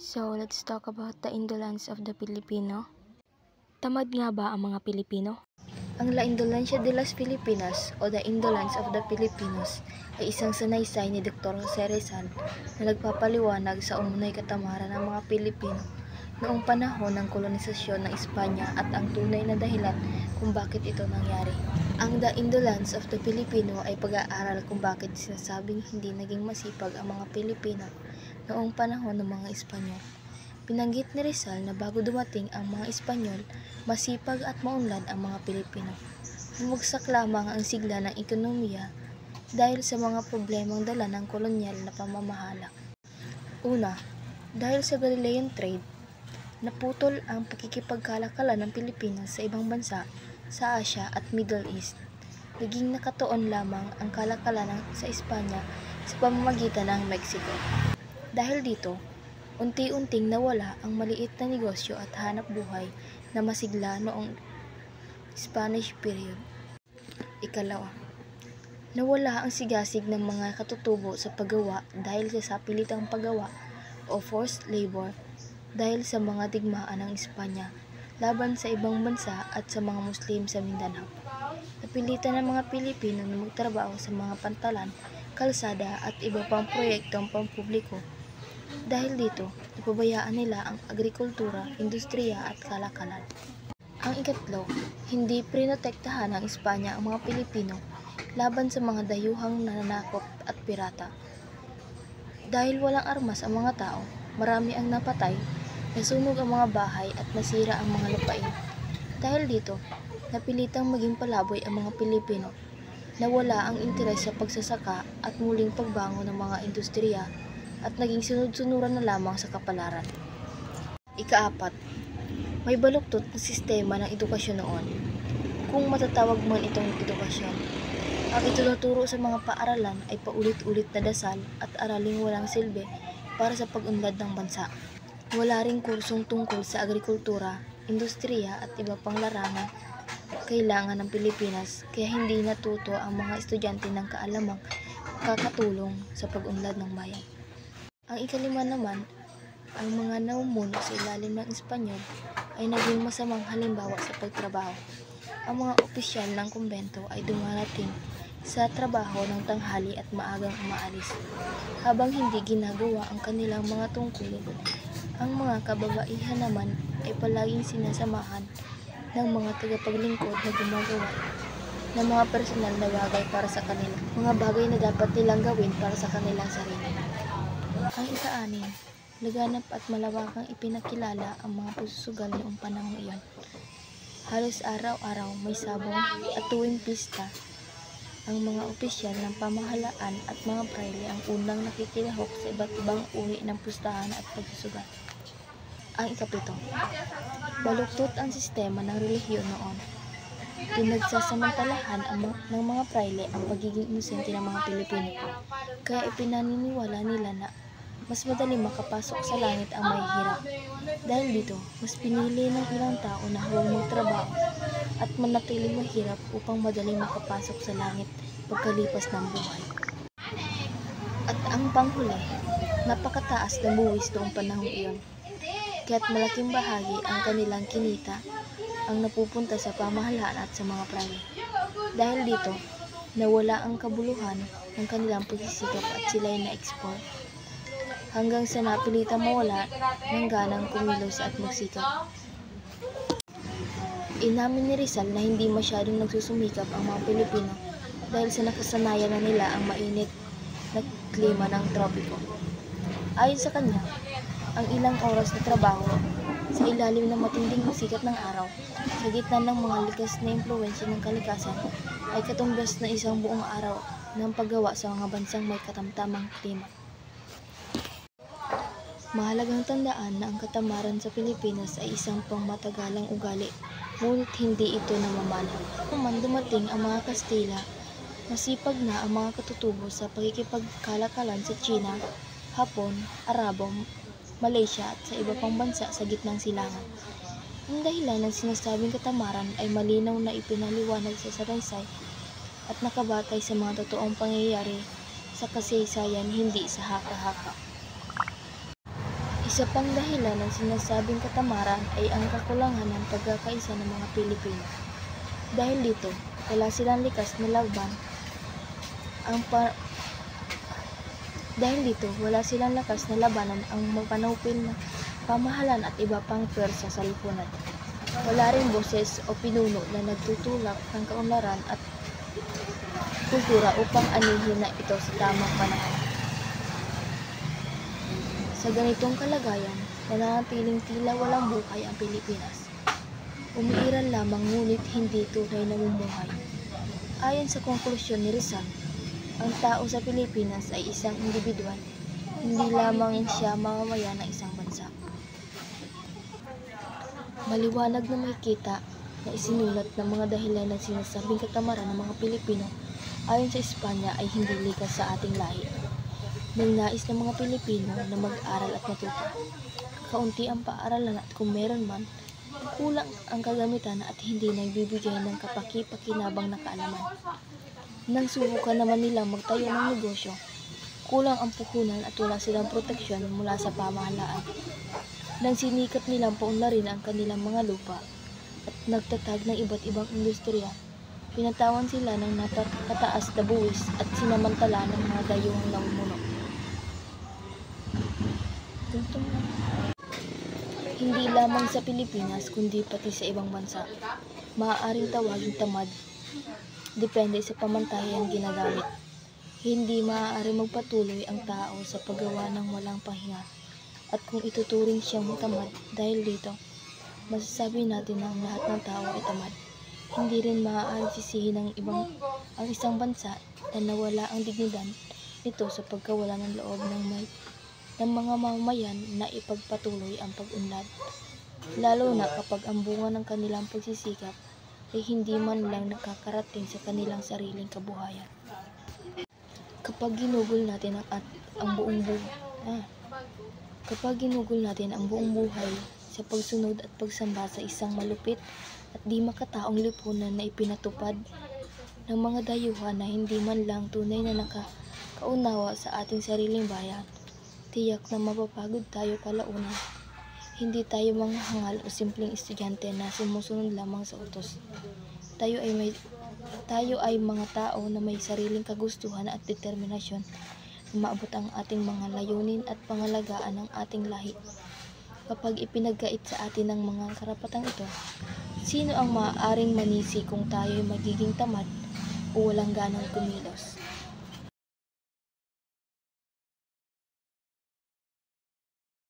So, let's talk about the indolence of the Filipino. Tamad nga ba ang mga Pilipino? Ang La Indolencia de las Filipinas o The Indolence of the Filipinos ay isang sanaysay ni Dr. Jose Rizal na nagpapaliwanag sa umunoy katamaran ng mga Pilipino noong panahon ng kolonisasyon ng Espanya at ang tunay na dahilan kung bakit ito nangyari. Ang The Indolence of the Filipino ay pag-aaral kung bakit sinasabing hindi naging masipag ang mga Pilipino noong panahon ng mga Espanyol. Binanggit ni Rizal na bago dumating ang mga Espanyol, masipag at maunlad ang mga Pilipino. Bumagsak lamang ang sigla ng ekonomiya dahil sa mga problemang dala ng kolonyal na pamamahala. Una, dahil sa Galilean trade, naputol ang pakikipagkalakalan ng Pilipinas sa ibang bansa sa Asia at Middle East. Naging nakatuon lamang ang kalakalan sa Espanya sa pamamagitan ng Mexico. Dahil dito, unti-unting nawala ang maliit na negosyo at hanap buhay na masigla noong Spanish period. Ikalawa, nawala ang sigasig ng mga katutubo sa paggawa dahil sa sapilitang paggawa o forced labor dahil sa mga digmaan ng Espanya laban sa ibang bansa at sa mga Muslim sa Mindanao. Napilitan ng mga Pilipino na magtrabaho sa mga pantalan, kalsada at iba pang proyektong pampubliko. Dahil dito, napabayaan nila ang agrikultura, industriya at kalakalan. Ang ikatlo, hindi prinotektahan ng Espanya ang mga Pilipino laban sa mga dayuhang nananakop at pirata. Dahil walang armas ang mga tao, marami ang napatay, nasunog ang mga bahay at nasira ang mga lupain. Dahil dito, napilitang maging palaboy ang mga Pilipino. Nawala ang interes sa pagsasaka at muling pagbango ng mga industriya at naging sunod-sunuran na lamang sa kapalaran. Ikaapat, may baluktot na sistema ng edukasyon noon, kung matatawag man itong edukasyon. Ang itinuturo sa mga paaralan ay paulit-ulit na dasal at araling walang silbi para sa pag-unlad ng bansa. Wala ring kursong tungkol sa agrikultura, industriya at iba pang larangan kailangan ng Pilipinas, kaya hindi natuto ang mga estudyante ng kaalamang kakatulong sa pag-unlad ng bayan. Ang ikalima naman, ang mga namumuno sa ilalim ng Espanyol ay naging masamang halimbawa sa pagtrabaho. Ang mga opisyal ng kumbento ay dumarating sa trabaho ng tanghali at maagang umaalis. Habang hindi ginagawa ang kanilang mga tungkulin, ang mga kababaihan naman ay palaging sinasamahan ng mga tagapaglingkod na gumagawa ng mga personal na bagay para sa kanila, mga bagay na dapat nilang gawin para sa kanilang sarili. Ang ika-anim, laganap at malawakang ipinakilala ang mga pagsusugal noong panahong iyon. Halos araw-araw may sabong at tuwing pista, ang mga opisyal ng pamahalaan at mga prayle ang unang nakikilahok sa iba't ibang uri ng pustahan at pagsusugal. Ang ikapito, baluktot ang sistema ng relihiyon noon. Pinagsasamantalahan ng mga prayle ang pagiging inosente ng mga Pilipino, kaya ipinaniniwala nila na mas madali makapasok sa langit ang may hirap. Dahil dito, mas pinili ng ilang tao na huwag magtrabaho at manatiling mahirap upang madaling makapasok sa langit pagkalipas ng buhay. At ang panghuli, napakataas na buwis noong panahong iyon, kaya't malaking bahagi ang kanilang kinita ang napupunta sa pamahalaan at sa mga prayle. Dahil dito, nawala ang kabuluhan ng kanilang pagsisikap at sila'y na-export, hanggang sa napilitang mawala ng ganang kumilos at magsikap. Inamin ni Rizal na hindi masyadong nagsusumikap ang mga Pilipino dahil sa nakasanayan na nila ang mainit na klima ng tropiko. Ayon sa kanya, ang ilang oras na trabaho sa ilalim ng matinding sikat ng araw sa gitna ng mga likas na impluwensya ng kalikasan ay katumbas na isang buong araw ng paggawa sa mga bansang may katamtamang klima. Mahalagang tandaan na ang katamaran sa Pilipinas ay isang pangmatagalang ugali, ngunit hindi ito namamana. Naman dumating ang mga Kastila, masipag na ang mga katutubo sa pakikipagkalakalan sa China, Hapon, Arabo, Malaysia at sa iba pang bansa sa gitnang silangan. Ang dahilan ng sinasabing katamaran ay malinaw na ipinaliwanag sa saraysay at nakabatay sa mga totoong pangyayari sa kasaysayan, hindi sa haka-haka. Isa pang dahilan ng sinasabing katamaran ay ang kakulangan ng pagkakaisa ng mga Pilipino. Dahil dito, wala silang likas na laban ang mapanupil na pamahalan at iba pang pwersa sa lipunan. Wala rin boses o pinuno na nagtutulak ng kaunlaran at kultura upang anihin na ito sa tamang panahon. Sa ganitong kalagayan, nananatiling tila walang buhay ang Pilipinas. Umiiral lamang ngunit hindi tunay na namumuhay. Ayon sa konklusyon ni Rizal, ang tao sa Pilipinas ay isang individual, hindi lamang siya mamamayan ng isang bansa. Maliwanag na makikita na isinulat ng mga dahilan ng sinasabing katamaran ng mga Pilipino ayon sa Espanya ay hindi likas sa ating lahi. Nang nais ng mga Pilipino na mag-aral at matuto. Kaunti ang paaralan at kung meron man, kulang ang kagamitan at hindi nagbibigay ng kapaki-pakinabang na kaalaman. Nang subukan naman nilang magtayo ng negosyo, kulang ang puhunan at wala silang proteksyon mula sa pamahalaan. Nang sinikap nilang paunlarin ang kanilang mga lupa at nagtatag ng iba't ibang industriya, pinatawan sila ng napakataas na buwis at sinamantala ng mga dayuhang namumuno. Hindi lamang sa Pilipinas kundi pati sa ibang bansa, maaaring tawaging tamad, depende sa pamantayang ginagamit. Hindi maaari magpatuloy ang tao sa paggawa ng walang pahinga, at kung ituturing siyang tamad dahil dito, masasabi natin na ang lahat ng tao ay tamad. Hindi rin maaari sisihin ang isang bansa na nawala ang dignidad nito sa pagkawala ng loob ng mga mamamayan na ipagpatuloy ang pag-unlad, lalo na kapag ang bunga ng kanilang pagsisikap ay hindi man lang nakakarating sa kanilang sariling kabuhayan. Kapag ginugol natin ang buong buhay sa pagsunod at pagsamba sa isang malupit at di makataong lipunan na ipinatupad ng mga dayuhan na hindi man lang tunay na nakakaunawa sa ating sariling bayan, tiyak na mapapagod tayo kalaunan. Hindi tayo mga hangal o simpleng estudyante na sumusunod lamang sa utos. Tayo ay mga tao na may sariling kagustuhan at determinasyon na maabot ang ating mga layunin at pangalagaan ng ating lahi. Kapag ipinagkait sa atin ang mga karapatang ito, sino ang maaaring manisi kung tayo ay magiging tamad o walang ganang kumilos?